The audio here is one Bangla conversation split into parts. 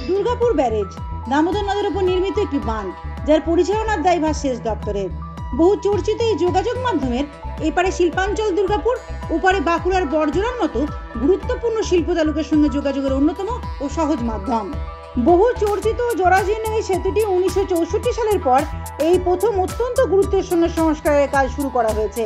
দুর্গাপুর ব্যারেজ দামোদর নদের উপর নির্মিত একটি বাঁধ, যার পরিচালনার দায়ভার সেচ দপ্তরের। বহু চর্চিত এই যোগাযোগ মাধ্যমের এপারে শিল্পাঞ্চল দুর্গাপুর, ওপারে বাঁকুড়ার বড়জোড়ার মতো গুরুত্বপূর্ণ শিল্প তালুকের সঙ্গে যোগাযোগের অন্যতম ও সহজ মাধ্যম। বহু চর্চিত ও জরাজীর্ণ এই সেতুটি 1964 সালের পর এই প্রথম অত্যন্ত গুরুত্বের সঙ্গে সংস্কারের কাজ শুরু করা হয়েছে।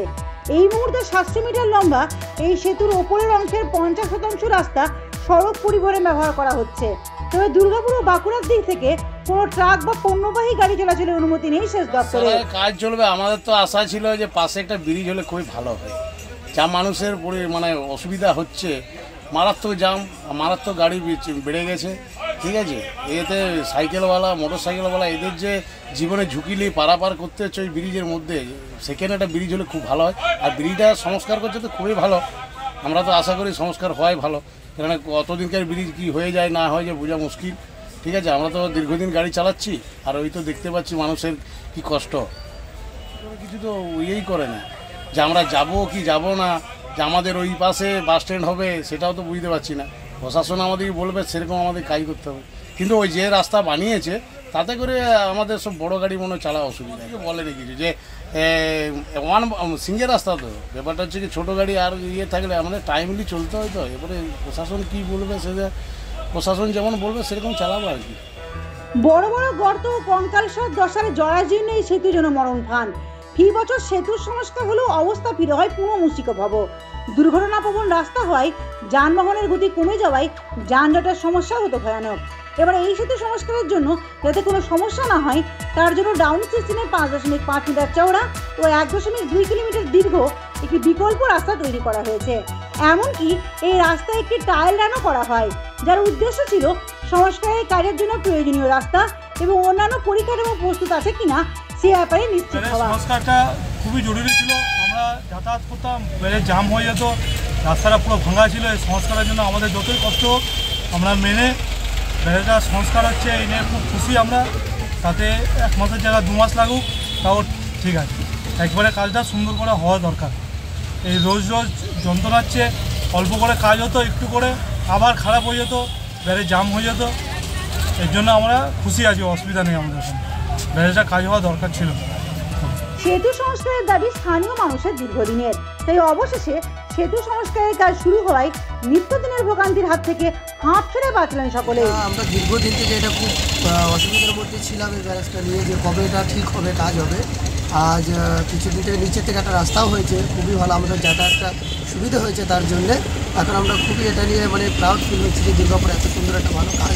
এই মুহূর্তে 700 মিটার লম্বা এই সেতুর ওপরের অংশের 50% রাস্তা সড়ক পরিবহনে ব্যবহার করা হচ্ছে। তবে দুর্গাপুর ও বাঁকুড়ার দিক থেকে কোনো ট্রাক বা পণ্যবাহী গাড়ি চলাচলের অনুমতি নেই সেচ দপ্তরে। কাজ চলবে। আমাদের তো আশা ছিল যে পাশে একটা ব্রিজ হলে খুবই ভালো হয়। যা মানুষের মানে অসুবিধা হচ্ছে, মারাত্মক জাম, মারাত্মক গাড়ি বেড়ে গেছে, ঠিক আছে। এতে সাইকেলওয়ালা, মোটর সাইকেলওয়ালা এদের যে জীবনে ঝুঁকি নিয়ে পারাপার করতে হচ্ছে ওই ব্রিজের মধ্যে, সেখানে একটা ব্রিজ হলে খুব ভালো হয়। আর ব্রিজটা সংস্কার করছে তো খুবই ভালো। আমরা তো আশা করি সংস্কার হওয়াই ভালো, কারণ অতদিনকার ব্রিজ কি হয়ে যায় না হয়ে যায় বোঝা মুশকিল, ঠিক আছে। আমরা তো দীর্ঘদিন গাড়ি চালাচ্ছি, আর ওই তো দেখতে পাচ্ছি মানুষের কি কষ্ট। কিছু তো ইয়েই করে না যে আমরা যাব কি যাব না, যে আমাদের ওই পাশে বাস স্ট্যান্ড হবে সেটাও তো বুঝতে পারছি না। প্রশাসন আমাদেরকে বলবে সেরকম আমাদের কাজ করতে হবে, কিন্তু ওই যে রাস্তা বানিয়েছে তাতে করে আমাদের সব বড় গাড়ি মনে চালা অসুবিধা। বলেনি কিছু যে সিঙ্গেল রাস্তা, তো ব্যাপারটা হচ্ছে কি ছোটো গাড়ি আর ইয়ে থাকলে আমাদের টাইমলি চলতে হয়। তো এবারে প্রশাসন কি বলবে, সেটা প্রশাসন যেমন বলবে সেরকম চালাবো আর কি। বড় বড় গর্ত ও কঙ্কালসার দশারে জরাজীর্ণ এই সেতু যেন মরণ ফান। ফি বছর সেতুর সংস্কার হলেও অবস্থা ফিরে হয় পুরো মুসিকভাব। দুর্ঘটনাপ্রবণ রাস্তা হওয়ায় যানবাহনের গতি কমে যাওয়ায় যানজটের সমস্যা হতো ভয়ানক। এবার এই সেতু সংস্কারের জন্য যাতে কোনো সমস্যা না হয় তার জন্য ডাউন সিস্টেমে 5.5 মিটার চওড়া ও 1.2 কিলোমিটার দীর্ঘ একটি বিকল্প রাস্তা তৈরি করা হয়েছে। এমনকি এই রাস্তায় একটি টায়ার লাইনও করা হয়, যার উদ্দেশ্য ছিল সংস্কারের কাজের জন্য প্রয়োজনীয় রাস্তা এবং অন্যান্য পরিকাঠামো প্রস্তুত আছে কিনা সে ব্যাপারে নিশ্চিত হওয়া। সংস্কারটা খুবই জরুরি ছিল। আমরা যাতায়াত করতাম, বেড়ে জাম হয়ে যেত, রাস্তাটা পুরো ভাঙা ছিল। এই সংস্কারের জন্য আমাদের যতই কষ্ট হোক আমরা মেনে বেড়েটা সংস্কার হচ্ছে এই নিয়ে খুব খুশি আমরা। তাতে 1 মাসের জায়গায় 2 মাস লাগুক তাও ঠিক আছে। একবারে কাজটা সুন্দর করে হওয়া দরকার। এই রোজ রোজ যন্ত্রণা হচ্ছে, অল্প করে কাজ হতো, একটু করে আবার খারাপ হয়ে যেত, বেড়ে জাম হয়ে যেত। এর জন্য আমরা খুশি আছি, অসুবিধা নেই আমাদের এখন। বেড়েটা কাজ হওয়া দরকার ছিল। সেতু সংস্কারের দাবি স্থানীয় মানুষের দীর্ঘদিনের, তাই অবশেষে সেতু সংস্কারের কাজ শুরু হওয়ায় নিত্যদিনের ভোগান্তির হাত থেকে হাত ছেড়ে বাঁচলেন সকলে। আমরা দীর্ঘদিন থেকে এটা খুব অসুবিধার মধ্যে ছিলাম এই ব্যারেজটা নিয়ে, যে কবে এটা ঠিক হবে, কাজ হবে। আজ কিছুদিন থেকে নিচের থেকে একটা রাস্তাও হয়েছে, খুবই ভালো, আমাদের যাতায়াতটা সুবিধা হয়েছে। তার জন্যে এখন আমরা খুবই এটা নিয়ে প্রাউড ফিল হচ্ছি যে দুর্গাপুরে এত সুন্দর একটা ভালো কাজ।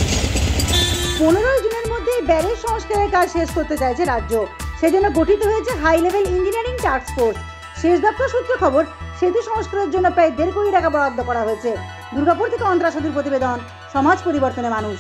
15 জুনের মধ্যে ব্যারেজ সংস্কারের কাজ শেষ করতে চাইছে রাজ্য। সেজন্য গঠিত হয়েছে high level engineering task force. সেচ দপ্তর সূত্রে খবর, সেতু সংস্কারের জন্য প্রায় 1.5 কোটি টাকা বরাদ্দ করা হয়েছে। দুর্গাপুর থেকে অন্তরা সাধুর প্রতিবেদন, সমাজ পরিবর্তনে মানুষ।